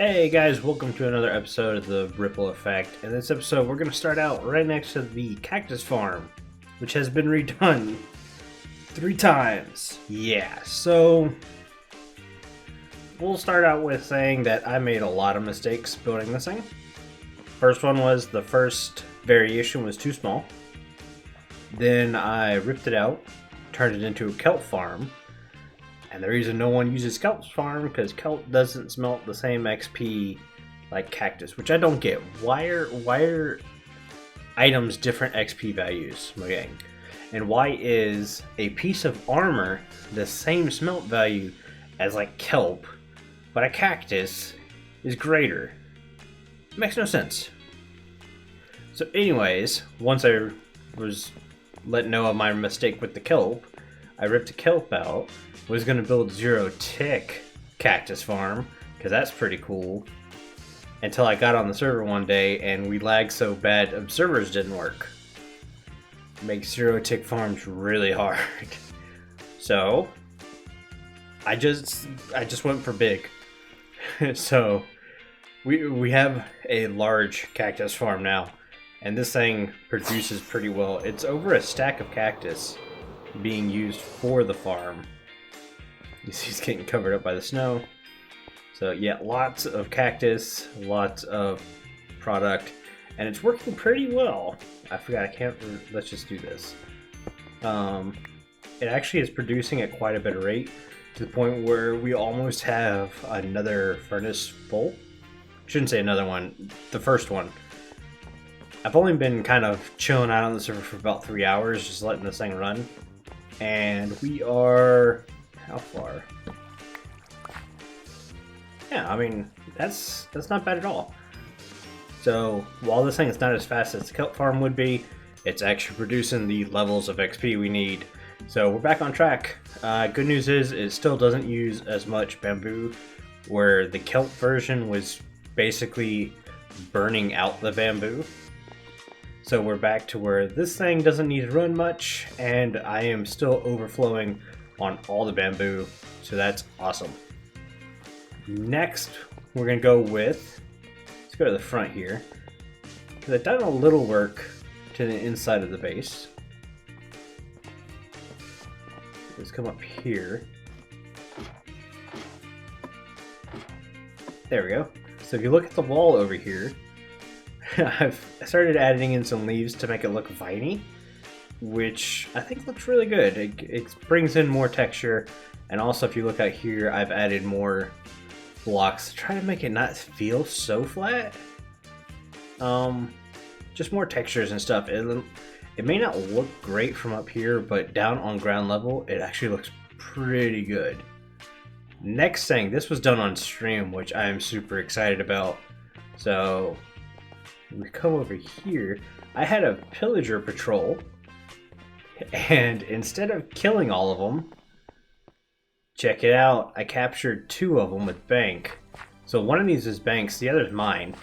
Hey guys, welcome to another episode of the Ripple Effect. In this episode, we're going to start out right next to the Cactus Farm, which has been redone 3 times. Yeah, so we'll start out with saying that I made a lot of mistakes building this thing. First one was the first variation was too small. Then I ripped it out, turned it into a kelp farm. And the reason no one uses Cactus Farm because kelp doesn't smelt the same XP like cactus, which I don't get. Why are items different XP values, my gang? And why is a piece of armor the same smelt value as like kelp, but a cactus is greater? It makes no sense. So anyways, once I was let know of my mistake with the kelp, I ripped the kelp out. Was going to build 0-tick Cactus Farm, because that's pretty cool, until I got on the server one day and we lagged so bad observers didn't work. It makes 0-tick farms really hard. So I just went for big. So we have a large cactus farm now, and this thing produces pretty well. It's over a stack of cactus being used for the farm. You see, it's getting covered up by the snow. So yeah, lots of cactus, lots of product, and it's working pretty well. I forgot, I can't, let's just do this. It actually is producing at quite a bit of rate, to the point where we almost have another furnace full. Shouldn't say another one, the first one. I've only been kind of chilling out on the server for about 3 hours, just letting this thing run. And we are... how far? Yeah, I mean, that's not bad at all. So, while this thing is not as fast as the kelp farm would be, it's actually producing the levels of XP we need. So, we're back on track. Good news is, it still doesn't use as much bamboo, where the kelp version was basically burning out the bamboo. So, we're back to where this thing doesn't need to run much, and I am still overflowing on all the bamboo, so that's awesome. Next, we're gonna go with, let's go to the front here, because I've done a little work to the inside of the base. Let's come up here. There we go. So if you look at the wall over here, I've started adding in some leaves to make it look viney, which I think looks really good. It brings in more texture, and also if you look out here, I've added more blocks to try to make it not feel so flat. Just more textures and stuff. It may not look great from up here, but down on ground level, it actually looks pretty good. Next thing, this was done on stream, which I am super excited about. So we come over here. I had a pillager patrol. And instead of killing all of them, check it out, I captured 2 of them with bank. So one of these is Bank's, the other is mine.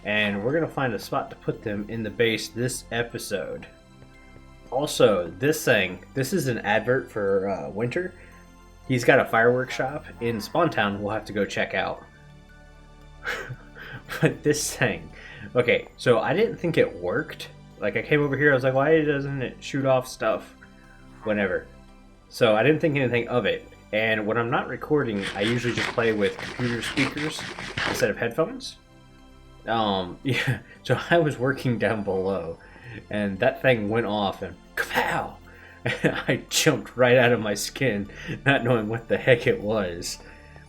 And we're going to find a spot to put them in the base this episode. Also, this is an advert for Winter. He's got a fireworks shop in Spawn Town we'll have to go check out. But this thing, okay, so I didn't think it worked. Like, I came over here, I was like, why doesn't it shoot off stuff whenever? So I didn't think anything of it. And when I'm not recording, I usually just play with computer speakers instead of headphones. Yeah, so I was working down below, and that thing went off, and kapow! I jumped right out of my skin, not knowing what the heck it was.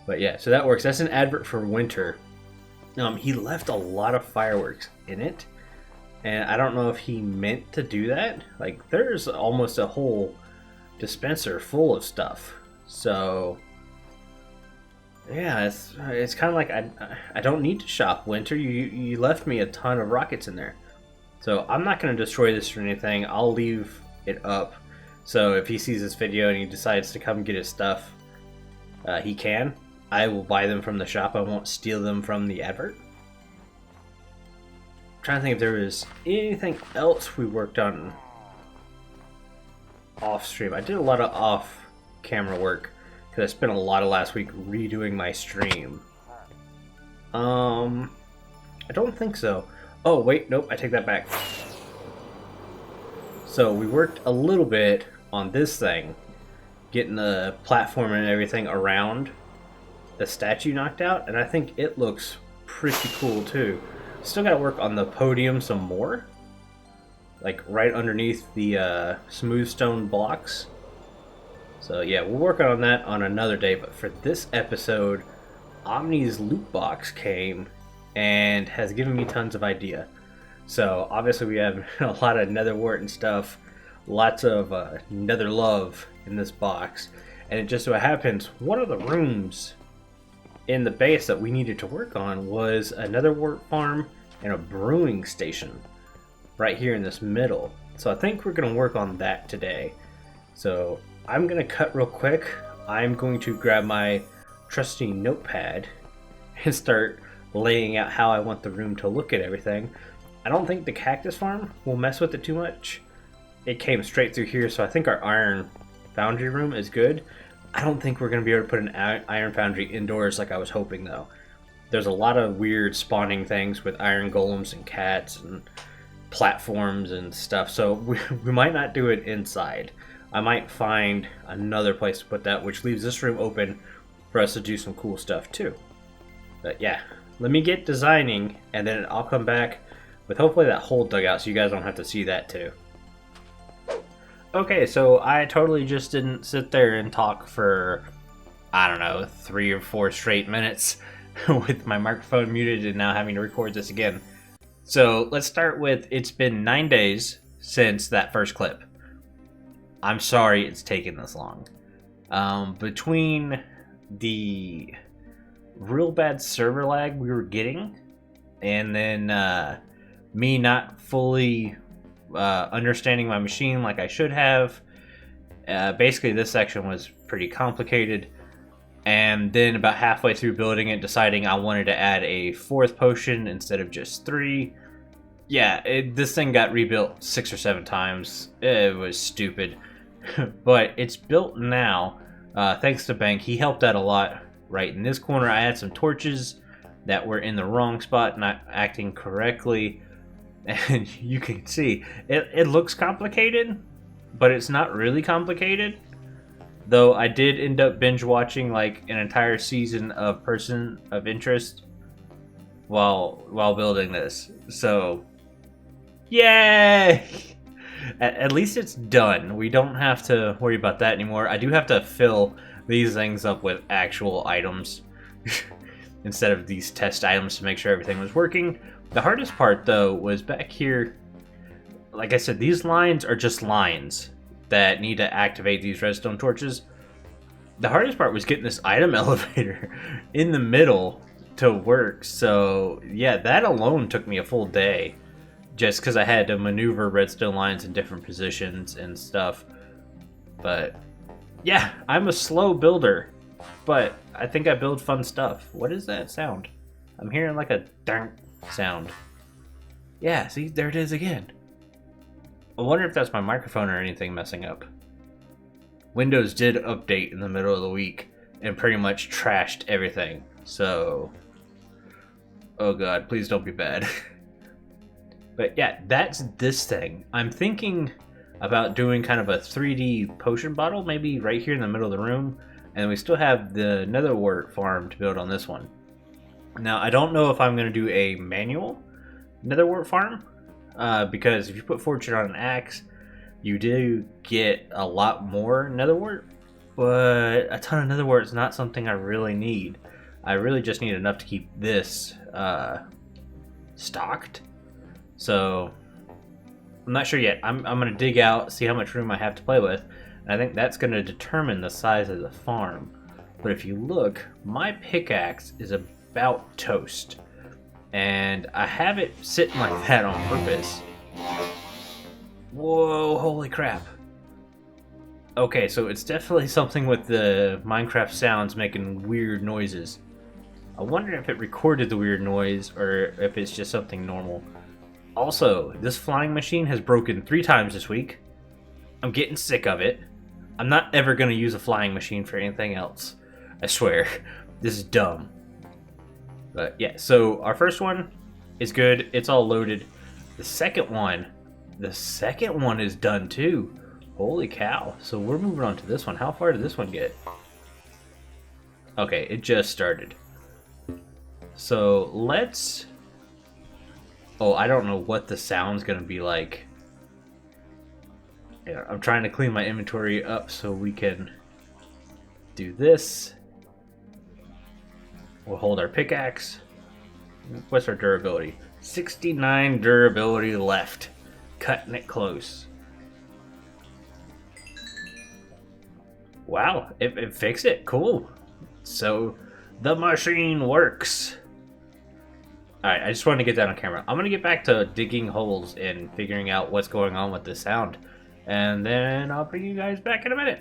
But yeah, so that works. That's an advert for Winter. He left a lot of fireworks in it. And I don't know if he meant to do that. Like, there's almost a whole dispenser full of stuff. So, yeah, it's kind of like I don't need to shop, Winter. You left me a ton of rockets in there. So I'm not going to destroy this or anything. I'll leave it up. So if he sees this video and he decides to come get his stuff, he can. I will buy them from the shop. I won't steal them from the advert. Trying to think if there was anything else we worked on off stream. I did a lot of off camera work because I spent a lot of last week redoing my stream. I don't think so. Oh, wait, nope, I take that back. So we worked a little bit on this thing, getting the platform and everything around the statue knocked out, and I think it looks pretty cool too. Still gotta work on the podium some more, like right underneath the smooth stone blocks. So yeah, we'll work on that on another day, but for this episode, Omni's loot box came and has given me tons of idea. So obviously we have a lot of nether wart and stuff, lots of nether love in this box, and it just so happens one of the rooms in the base that we needed to work on was a nether wart farm and a brewing station right here in this middle. So I think we're going to work on that today. So I'm going to cut real quick. I'm going to grab my trusty notepad and start laying out how I want the room to look at everything. I don't think the Cactus Farm will mess with it too much. It came straight through here, so I think our iron foundry room is good. I don't think we're going to be able to put an iron foundry indoors like I was hoping, though. There's a lot of weird spawning things with iron golems and cats and platforms and stuff, so we might not do it inside. I might find another place to put that, which leaves this room open for us to do some cool stuff too. But yeah, let me get designing, and then I'll come back with hopefully that whole dugout so you guys don't have to see that too. Okay, so I totally just didn't sit there and talk for, I don't know, 3 or 4 straight minutes with my microphone muted and now having to record this again. So let's start with, it's been 9 days since that first clip. I'm sorry it's taken this long. Between the real bad server lag we were getting, and then me not fully understanding my machine like I should have, basically this section was pretty complicated, and then about halfway through building it, deciding I wanted to add a 4th potion instead of just 3. Yeah, this thing got rebuilt 6 or 7 times. It was stupid. But it's built now, thanks to Bank. He helped out a lot. Right in this corner, I had some torches that were in the wrong spot, not acting correctly. And you can see, it looks complicated, but it's not really complicated. Though I did end up binge watching like an entire season of Person of Interest while building this. So, yay! At least it's done. We don't have to worry about that anymore. I do have to fill these things up with actual items instead of these test items to make sure everything was working. The hardest part, though, was back here. Like I said, these lines are just lines that need to activate these redstone torches. The hardest part was getting this item elevator in the middle to work. So, yeah, that alone took me a full day, just because I had to maneuver redstone lines in different positions and stuff. But, yeah, I'm a slow builder, but I think I build fun stuff. What is that sound? I'm hearing like a dunk sound. Yeah, see, there it is again. I wonder if that's my microphone or anything messing up. Windows did update in the middle of the week and pretty much trashed everything. So, oh god, please don't be bad. But yeah, that's this thing. I'm thinking about doing kind of a 3D potion bottle, maybe right here in the middle of the room. And we still have the nether wart farm to build on this one. Now, I don't know if I'm going to do a manual nether wart farm, because if you put fortune on an axe, you do get a lot more nether wart, but a ton of nether wart is not something I really need. I really just need enough to keep this stocked. So I'm not sure yet. I'm going to dig out, see how much room I have to play with, and I think that's going to determine the size of the farm. But if you look, my pickaxe is about toast, and I have it sitting like that on purpose. Whoa, holy crap. Okay, so it's definitely something with the Minecraft sounds making weird noises. I wonder if it recorded the weird noise or if it's just something normal. Also, this flying machine has broken 3 times this week. I'm getting sick of it. I'm not ever going to use a flying machine for anything else. I swear. This is dumb. But yeah, so our first one is good. It's all loaded. The second one is done too. Holy cow. So we're moving on to this one. How far did this one get? Okay, it just started. So let's... Oh, I don't know what the sound's gonna be like. Yeah, I'm trying to clean my inventory up so we can do this. We'll hold our pickaxe. What's our durability? 69 durability left. Cutting it close. Wow, it fixed it. Cool. So the machine works. Alright, I just wanted to get that on camera. I'm going to get back to digging holes and figuring out what's going on with the sound. And then I'll bring you guys back in a minute.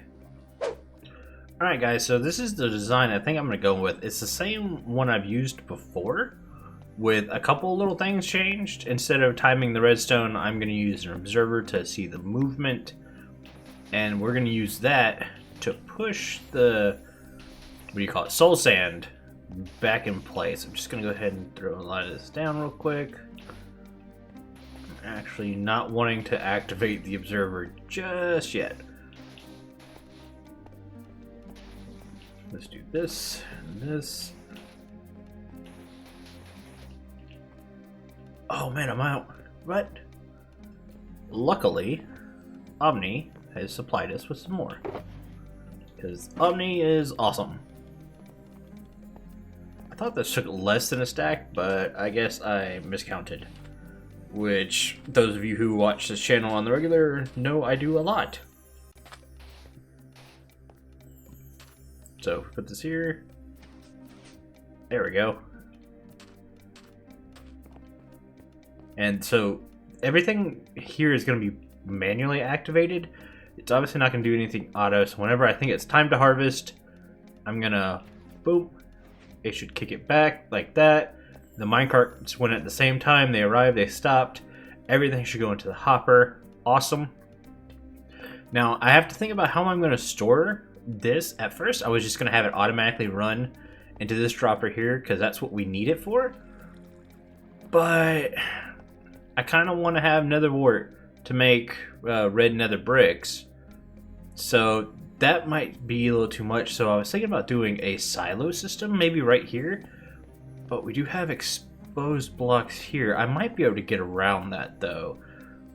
Alright guys, so this is the design I think I'm going to go with. It's the same one I've used before, with a couple little things changed. Instead of timing the redstone, I'm going to use an observer to see the movement. And we're going to use that to push the, what do you call it, soul sand back in place. I'm just going to go ahead and throw a lot of this down real quick. I'm actually not wanting to activate the observer just yet. Let's do this and this. Oh man, I'm out. What? Luckily, Omni has supplied us with some more. Because Omni is awesome. I thought this took less than a stack, but I guess I miscounted. Which, those of you who watch this channel on the regular know I do a lot. So, put this here. There we go. And so, everything here is going to be manually activated. It's obviously not going to do anything auto, so whenever I think it's time to harvest, I'm going to, boom, it should kick it back like that. The minecarts went at the same time. They arrived, they stopped. Everything should go into the hopper. Awesome. Now, I have to think about how I'm going to store this. At first, I was just going to have it automatically run into this dropper here because that's what we need it for. But I kind of want to have Nether Wart to make red Nether bricks. So that might be a little too much. So I was thinking about doing a silo system, maybe right here. But we do have exposed blocks here. I might be able to get around that though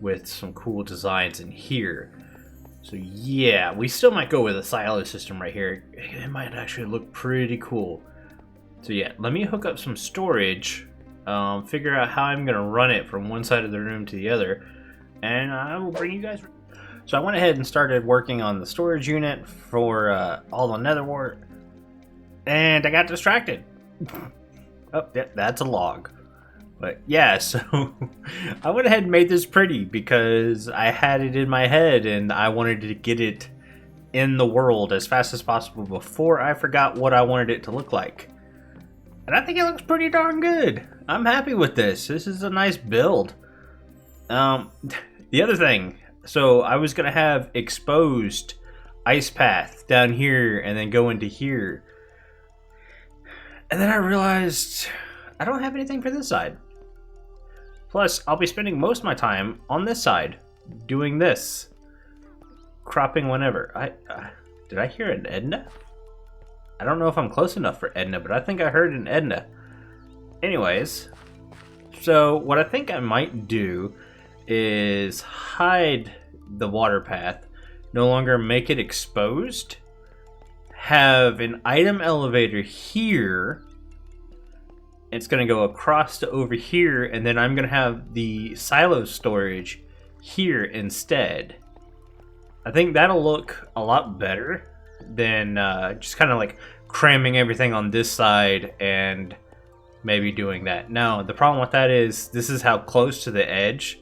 with some cool designs in here. So yeah, we still might go with a silo system right here. It might actually look pretty cool. So yeah, let me hook up some storage, figure out how I'm gonna run it from one side of the room to the other, and I will bring you guys. So I went ahead and started working on the storage unit for all the Nether Wart, and I got distracted. Oh, yeah, that's a log. But yeah, so I went ahead and made this pretty because I had it in my head and I wanted to get it in the world as fast as possible before I forgot what I wanted it to look like. And I think it looks pretty darn good. I'm happy with this. This is a nice build. The other thing, so I was going to have exposed ice path down here and then go into here. And then I realized I don't have anything for this side. Plus, I'll be spending most of my time on this side, doing this. Cropping whenever. Did I hear an Edna? I don't know if I'm close enough for Edna, but I think I heard an Edna. Anyways, so what I think I might do is hide the water path, no longer make it exposed, have an item elevator here. It's going to go across to over here, and then I'm going to have the silo storage here instead. I think that'll look a lot better than just kind of like cramming everything on this side and maybe doing that. Now, the problem with that is this is how close to the edge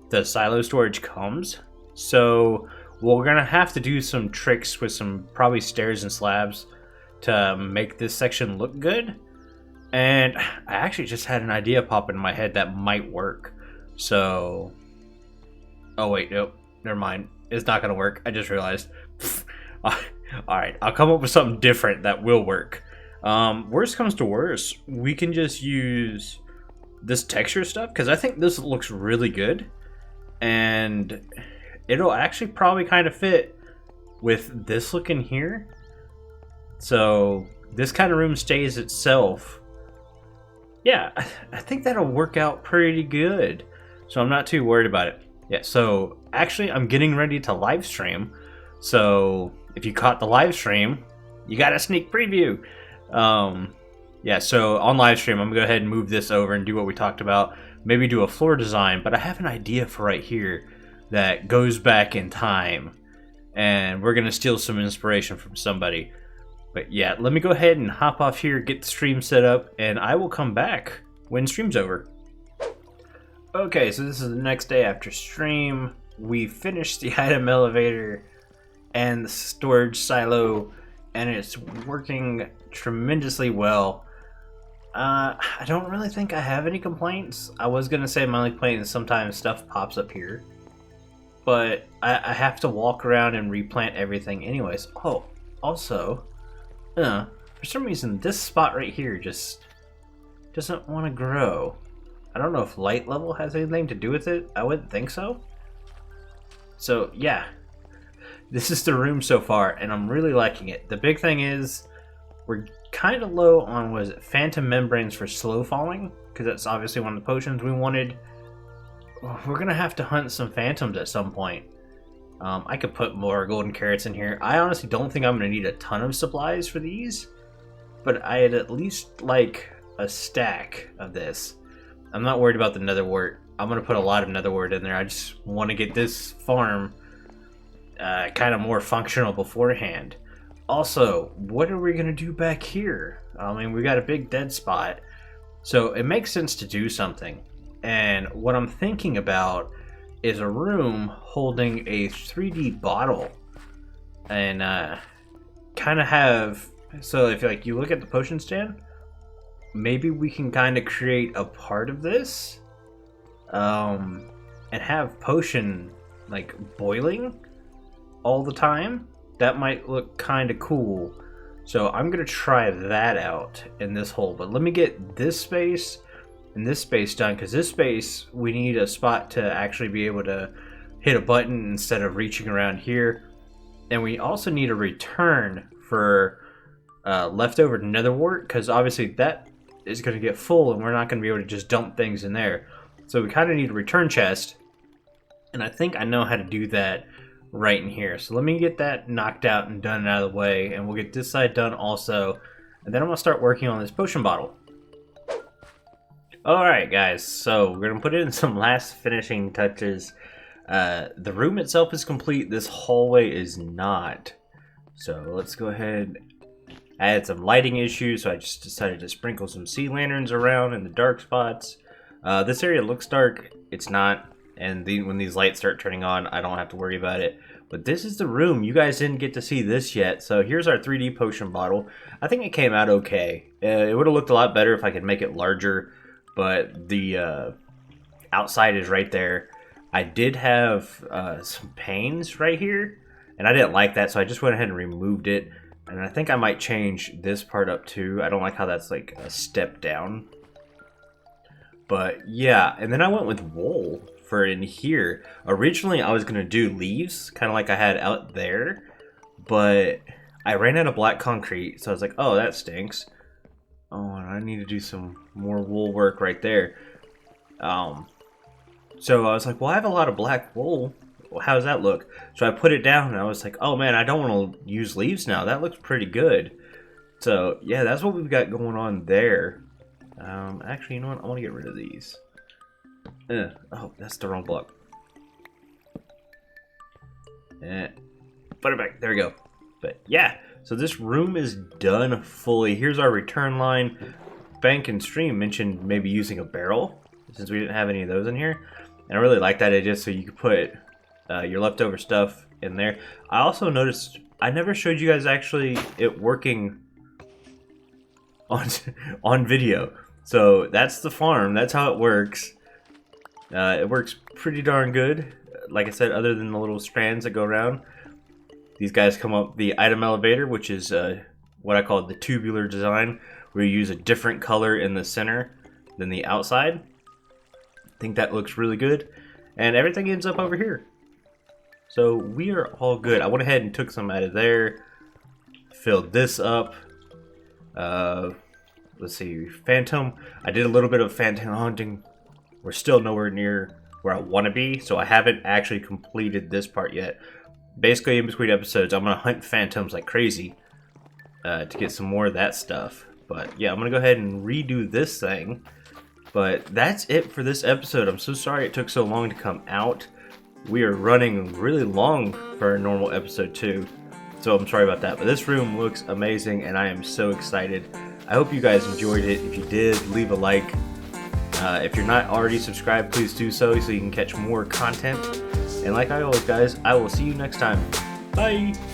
the silo storage comes. So we're going to have to do some tricks with some probably stairs and slabs to make this section look good. And I actually just had an idea pop in my head that might work. So, oh wait, nope, never mind. It's not gonna work. I just realized. Alright, I'll come up with something different that will work. Worst comes to worst, we can just use this texture stuff because I think this looks really good, and it'll actually probably kind of fit with this look in here. So this kind of room stays itself. Yeah, I think that'll work out pretty good. So I'm not too worried about it. Yeah, so actually I'm getting ready to live stream. So if you caught the live stream, you got a sneak preview. Yeah, so on live stream, I'm gonna go ahead and move this over and do what we talked about. Maybe do a floor design, but I have an idea for right here that goes back in time. And we're gonna steal some inspiration from somebody. But yeah, let me go ahead and hop off here, get the stream set up, and I will come back when stream's over. Okay, so this is the next day after stream. We finished the item elevator and the storage silo, and it's working tremendously well. I don't really think I have any complaints. I was gonna say my only complaint is sometimes stuff pops up here, but I have to walk around and replant everything anyways. Oh, also, for some reason this spot right here just doesn't want to grow. I don't know if light level has anything to do with it. I wouldn't think so. So yeah, this is the room so far, and I'm really liking it. The big thing is we're kind of low on, was it phantom membranes for slow falling, because that's obviously one of the potions we wanted. We're gonna have to hunt some phantoms at some point. I could put more golden carrots in here. I honestly don't think I'm gonna need a ton of supplies for these, but I'd at least like a stack of this. I'm not worried about the nether wart. I'm gonna put a lot of nether wart in there. I just want to get this farm kind of more functional beforehand. Also, what are we gonna do back here? I mean, we got a big dead spot, so it makes sense to do something. And what I'm thinking about is a room holding a 3D bottle, and kind of have, so if like you look at the potion stand, maybe we can kind of create a part of this, and have potion like boiling all the time. That might look kind of cool. So I'm gonna try that out in this hole, but let me get this space and this space done, because this space we need a spot to actually be able to hit a button instead of reaching around here. And we also need a return for leftover nether wart, because obviously that is going to get full and we're not going to be able to just dump things in there. So we kind of need a return chest, and I think I know how to do that right in here. So let me get that knocked out and done out of the way, and we'll get this side done also, and then I'm going to start working on this potion bottle. Alright guys, so we're going to put in some last finishing touches. The room itself is complete, this hallway is not. So let's go ahead. I had some lighting issues, so I just decided to sprinkle some sea lanterns around in the dark spots. This area looks dark, it's not, and when these lights start turning on, I don't have to worry about it. But this is the room. You guys didn't get to see this yet, so here's our 3D potion bottle. I think it came out okay. It would have looked a lot better if I could make it larger, but the outside is right there. I did have some panes right here, and I didn't like that, so I just went ahead and removed it. And I think I might change this part up too. I don't like how that's like a step down. But yeah, and then I went with wool for in here. Originally I was gonna do leaves, kind of like I had out there, but I ran out of black concrete, so I was like, oh, that stinks. Oh, and I need to do some more wool work right there. So I was like, well, I have a lot of black wool. Well, how does that look? So I put it down, and I was like, oh man, I don't want to use leaves now. That looks pretty good. So yeah, that's what we've got going on there. Actually, you know what? I want to get rid of these. Oh, that's the wrong block. Put it back. There we go. But yeah, so this room is done fully. Here's our return line. Bank and Stream mentioned maybe using a barrel, since we didn't have any of those in here. And I really like that idea, so you could put your leftover stuff in there. I also noticed, I never showed you guys actually it working on video. So that's the farm, that's how it works. It works pretty darn good. Like I said, other than the little strands that go around. These guys come up the item elevator, which is what I call the tubular design, where you use a different color in the center than the outside. I think that looks really good, and everything ends up over here. So we are all good. I went ahead and took some out of there, filled this up. Let's see, Phantom. I did a little bit of Phantom hunting. We're still nowhere near where I want to be, so I haven't actually completed this part yet. Basically, in between episodes, I'm going to hunt Phantoms like crazy to get some more of that stuff. But yeah, I'm going to go ahead and redo this thing. But that's it for this episode. I'm so sorry it took so long to come out. We are running really long for a normal episode too, so I'm sorry about that. But this room looks amazing, and I am so excited. I hope you guys enjoyed it. If you did, leave a like. If you're not already subscribed, please do so you can catch more content. And like I always, guys, I will see you next time. Bye!